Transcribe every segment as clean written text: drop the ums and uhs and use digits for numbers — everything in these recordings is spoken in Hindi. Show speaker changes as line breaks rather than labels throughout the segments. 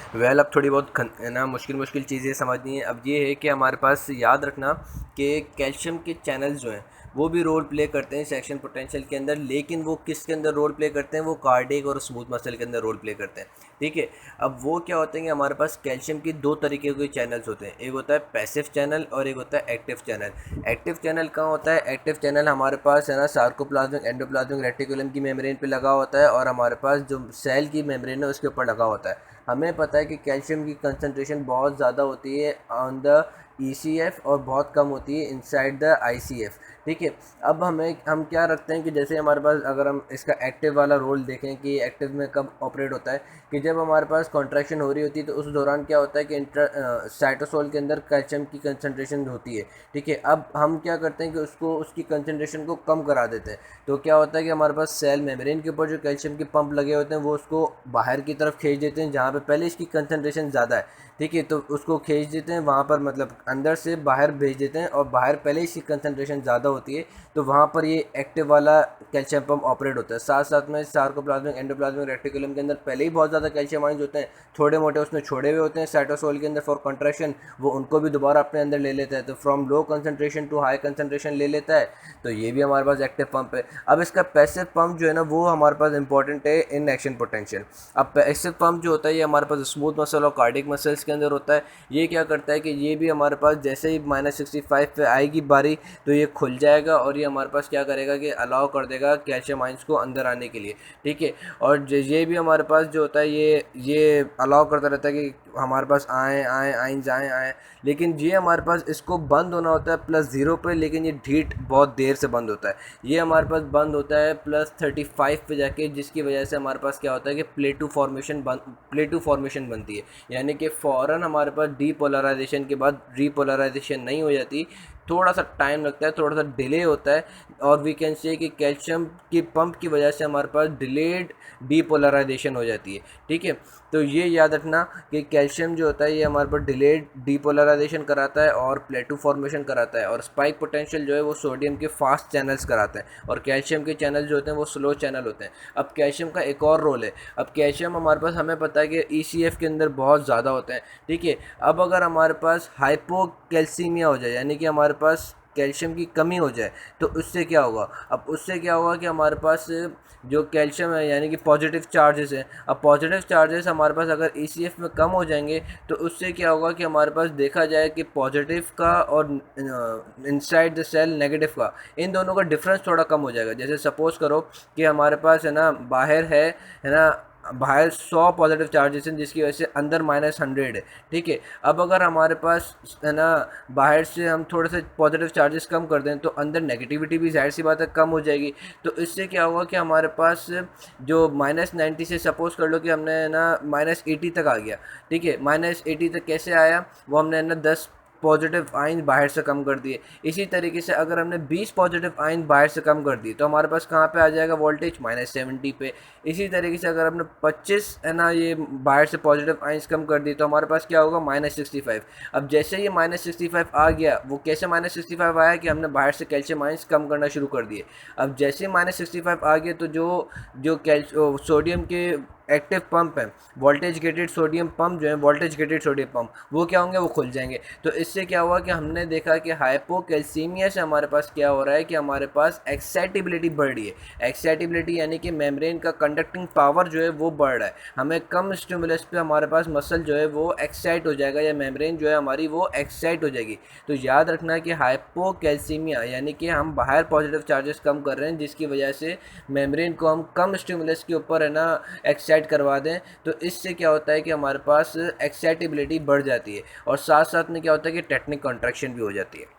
वेल अब थोड़ी बहुत ना मुश्किल मुश्किल चीज़ें समझनी है। अब ये है कि हमारे पास याद रखना कि कैल्शियम के चैनल्स जो हैं वो भी रोल प्ले करते हैं सेक्शन पोटेंशियल के अंदर, लेकिन वो किसके अंदर रोल प्ले करते हैं? वो कार्डियक और स्मूथ मसल के अंदर रोल प्ले करते हैं। ठीक है। अब वो क्या होते हैं कि हमारे पास कैल्शियम की दो तरीके के चैनल्स होते हैं, एक होता है पैसिव चैनल और एक होता है एक्टिव चैनल। एक्टिव चैनल कहाँ होता है? एक्टिव चैनल हमारे पास है ना सार्कोप्लाज्मिक एंडोप्लाज्मिक रेटिकुलम की मेम्ब्रेन पे लगा होता है और हमारे पास जो सेल की मेम्ब्रेन है उसके ऊपर लगा होता है। हमें पता है कि कैल्शियम की कंसंट्रेशन बहुत ज़्यादा होती है ऑन द ECF और बहुत कम होती है इनसाइड द ICF। ठीक है। अब हम क्या रखते हैं कि जैसे हमारे पास अगर हम इसका एक्टिव वाला रोल देखें कि एक्टिव में कब ऑपरेट होता है, कि जब हमारे पास कॉन्ट्रैक्शन हो रही होती है तो उस दौरान क्या होता है कि साइटोसोल के अंदर कैल्शियम की कंसंट्रेशन होती है। ठीक है। अब हम क्या करते हैं कि उसकी कंसंट्रेशन को कम करा देते हैं। तो क्या होता है कि हमारे पास सेल मेम्ब्रेन के ऊपर जो कैल्शियम के पंप लगे होते हैं वो उसको बाहर की तरफ खींच देते हैं जहाँ पे पहले इसकी कंसंट्रेशन ज़्यादा है। ठीक है। तो उसको खींच देते हैं वहाँ पर, मतलब अंदर से बाहर भेज देते हैं और बाहर पहले इसकी कंसंट्रेशन ज़्यादा होती है तो वहाँ पर ये एक्टिव वाला कैल्शियम पंप ऑपरेट होता है। साथ साथ में सार्कोप्लाज्मिक एंडोप्लाज्मिक रेटिकुलम के अंदर पहले ही बहुत ज़्यादा कैल्शियम आयंस होते हैं, थोड़े मोटे उसमें छोड़े हुए होते हैं साइटोसोल के अंदर फॉर कंट्रैक्शन, वो उनको भी दोबारा अपने अंदर ले लेता है, तो from low concentration to high concentration ले लेता है। तो ये भी हमारे पास एक्टिव पंप है। अब इसका पैसिव पंप जो है ना वो हमारे पास इंपॉर्टेंट है इन एक्शन पोटेंशियल। अब पैसिव पंप जो होता है ये हमारे पास स्मूथ मसल और कार्डिक मसल्स के अंदर होता है। ये क्या करता है कि ये भी हमारे पास जैसे ही -65 पे आएगी बारी तो ये खुल जाएगा और ये हमारे पास क्या करेगा कि अलाउ कर देगा कैल्शियम आयंस को अंदर आने के लिए। ठीक है। और ये भी हमारे पास जो होता है ये अलाउ करता रहता है कि हमारे पास आए आए आइंस आए आए, लेकिन ये हमारे पास इसको बंद होना होता है +0 पे, लेकिन ये ढीठ बहुत देर से बंद होता है। ये हमारे पास बंद होता है +35 पे जाके, जिसकी वजह से हमारे पास क्या होता है कि प्लेटू फॉर्मेशन बनती है। यानी कि फ़ौरन हमारे पास डीपोलराइजेशन के बाद रीपोलराइजेशन नहीं हो जाती, थोड़ा सा टाइम लगता है, थोड़ा सा डिले होता है। और वी कैन से कि कैल्शियम की पंप की वजह से हमारे पास डिलेड डीपोलराइजेशन हो जाती है। ठीक है। तो ये याद रखना कि कैल्शियम जो होता है ये हमारे पास डिलेड डीपोलराइजेशन कराता है और प्लेटू फॉर्मेशन कराता है, और स्पाइक पोटेंशियल जो है वो सोडियम के फास्ट चैनल्स कराता है और कैल्शियम के चैनल जो होते हैं वो स्लो चैनल होते हैं। अब कैल्शियम का एक और रोल है। अब कैल्शियम हमारे पास हमें पता है कि ECF के अंदर बहुत ज़्यादा होते हैं। ठीक है। अब अगर हमारे पास हाइपोकैल्सीमिया हो जाए, यानी कि हमारे पास कैल्शियम की कमी हो जाए, तो उससे क्या होगा? अब उससे क्या होगा कि हमारे पास जो कैल्शियम है यानी कि पॉजिटिव चार्जेस हैं, अब पॉजिटिव चार्जेस हमारे पास अगर ECF में कम हो जाएंगे तो उससे क्या होगा कि हमारे पास देखा जाए कि पॉजिटिव का और इनसाइड द सेल नेगेटिव का, इन दोनों का डिफरेंस थोड़ा कम हो जाएगा। जैसे सपोज करो कि हमारे पास है ना बाहर है ना बाहर 100 पॉजिटिव चार्जेस हैं जिसकी वजह से अंदर -100 है। ठीक है। अब अगर हमारे पास है ना बाहर से हम थोड़े से पॉजिटिव चार्जेस कम कर दें तो अंदर नेगेटिविटी भी जाहिर सी बात है कम हो जाएगी। तो इससे क्या होगा कि हमारे पास जो -90 से सपोज कर लो कि हमने ना -80 तक आ गया। ठीक है। -80 तक कैसे आया? वो हमने ना 10 पॉजिटिव आयन बाहर से कम कर दिए। इसी तरीके से अगर हमने 20 पॉजिटिव आयन बाहर से कम कर दिए तो हमारे पास कहाँ पे आ जाएगा वोल्टेज? -70 पे। इसी तरीके से अगर हमने 25 है ना ये बाहर से पॉजिटिव आयंस कम कर दिए तो हमारे पास क्या होगा? -65। अब जैसे ये -65 आ गया, वो कैसे -65 आया कि हमने बाहर से कैल्शियम आयंस कम करना शुरू कर दिए। अब जैसे -65 आ गए तो जो जो सोडियम के एक्टिव पंप है, वोल्टेज गेटेड सोडियम पंप जो है, वोल्टेज गेटेड सोडियम पंप, वो क्या होंगे? वो खुल जाएंगे। तो इससे क्या हुआ कि हमने देखा कि हाइपोकैल्सीमिया से हमारे पास क्या हो रहा है कि हमारे पास एक्साइटेबिलिटी बढ़ रही है। एक्साइटेबिलिटी यानी कि मेम्ब्रेन का कंडक्टिंग पावर जो है वो बढ़ रहा है। हमें कम स्टिमुलस पे हमारे पास मसल जो है वो एक्साइट हो जाएगा, या मेम्ब्रेन जो है हमारी वो एक्साइट हो जाएगी। तो याद रखना कि हाइपोकैल्सीमिया यानी कि हम बाहर पॉजिटिव चार्जेस कम कर रहे हैं जिसकी वजह से मेम्ब्रेन को हम कम स्टिमुलस के ऊपर है ना एक्साइट करवा दें, तो इससे क्या होता है कि हमारे पास एक्साइटेबिलिटी बढ़ जाती है और साथ साथ में क्या होता है कि टेक्निक कॉन्ट्रैक्शन भी हो जाती है।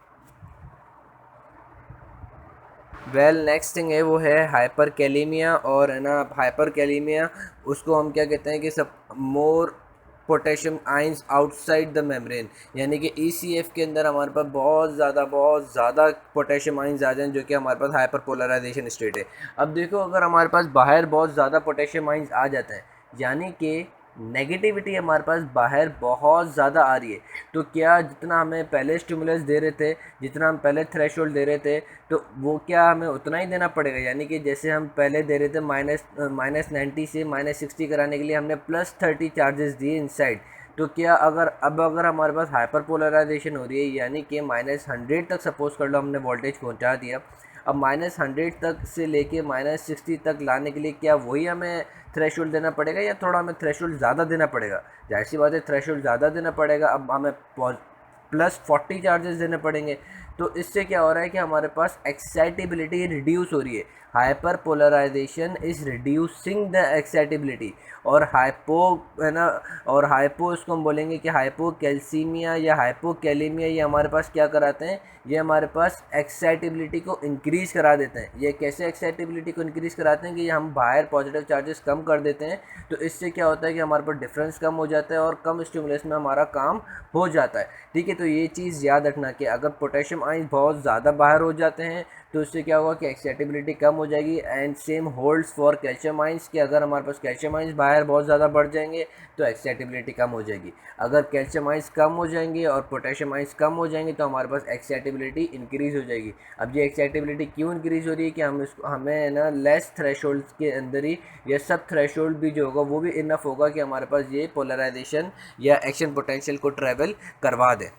नेक्स्ट थिंग है वो है हाइपर कैलीमिया, और है ना हाइपर कैलीमिया उसको हम क्या कहते हैं कि सब more potassium ions outside the membrane, यानी कि ECF के अंदर हमारे पास बहुत ज़्यादा पोटेशियम आइंस आ जाएं जो कि हमारे पास हाइपर पोलराइजेशन स्टेट है। अब देखो अगर हमारे पास बाहर बहुत ज़्यादा पोटेशियम आइंस आ जाते हैं, यानी कि नेगेटिविटी हमारे पास बाहर बहुत ज़्यादा आ रही है। तो क्या जितना हमें पहले स्टिमुलस दे रहे थे, जितना हम पहले थ्रेशोल्ड दे रहे थे, तो वो क्या हमें उतना ही देना पड़ेगा? यानी कि जैसे हम पहले दे रहे थे -90 से -60 कराने के लिए हमने +30 चार्जेस दिए इनसाइड, तो क्या अगर हमारे पास हाइपर पोलराइजेशन हो रही है, यानी कि -100 तक सपोज कर लो हमने वोल्टेज पहुंचा दिया, अब -100 तक से लेके -60 तक लाने के लिए क्या वही हमें थ्रेशोल्ड देना पड़ेगा या थोड़ा हमें थ्रेशोल्ड ज़्यादा देना पड़ेगा? जाहिर सी बात है थ्रेशोल्ड ज़्यादा देना पड़ेगा। अब हमें +40 चार्जेस देने पड़ेंगे। तो इससे क्या हो रहा है कि हमारे पास एक्साइटेबिलिटी रिड्यूस हो रही है। Hyper polarisation is reducing the excitability. और हाइपो है ना, और हाइपो इसको हम बोलेंगे कि हाइपोकैल्सीमिया या हाइपोकैलेमिया, ये हमारे पास क्या कराते हैं, ये हमारे पास एक्साइटेबिलिटी को इंक्रीज़ करा देते हैं। ये कैसे एक्साइटेबिलिटी को इंक्रीज़ कराते हैं कि हम बाहर पॉजिटिव चार्जेस कम कर देते हैं, तो इससे क्या होता है कि हमारे पास डिफरेंस कम हो जाता है और कम स्टिमुलस में हमारा काम हो जाता है। ठीक है, तो ये चीज़ याद रखना कि अगर पोटेशियम आयन बहुत ज़्यादा बाहर हो जाते हैं तो इससे क्या होगा कि एक्साइटेबिलिटी कम हो जाएगी। And same holds for calcium ions कि अगर हमारे पास कैल्शियम आयंस बाहर बहुत ज़्यादा बढ़ जाएंगे तो एक्साइटेबिलिटी कम हो जाएगी। अगर कैल्शियम आयंस कम हो जाएंगे और पोटेशियम आयंस कम हो जाएंगे तो हमारे पास एक्साइटेबिलिटी इंक्रीज़ हो जाएगी। अब ये एक्साइटेबिलिटी क्यों इंक्रीज़ हो रही है कि हमें ना लेस थ्रेशोल्ड के अंदर ही ये सब थ्रेशोल्ड भी जो होगा वो भी इनफ होगा कि हमारे पास ये पोलराइजेशन या एक्शन पोटेंशियल को ट्रैवल करवा दे।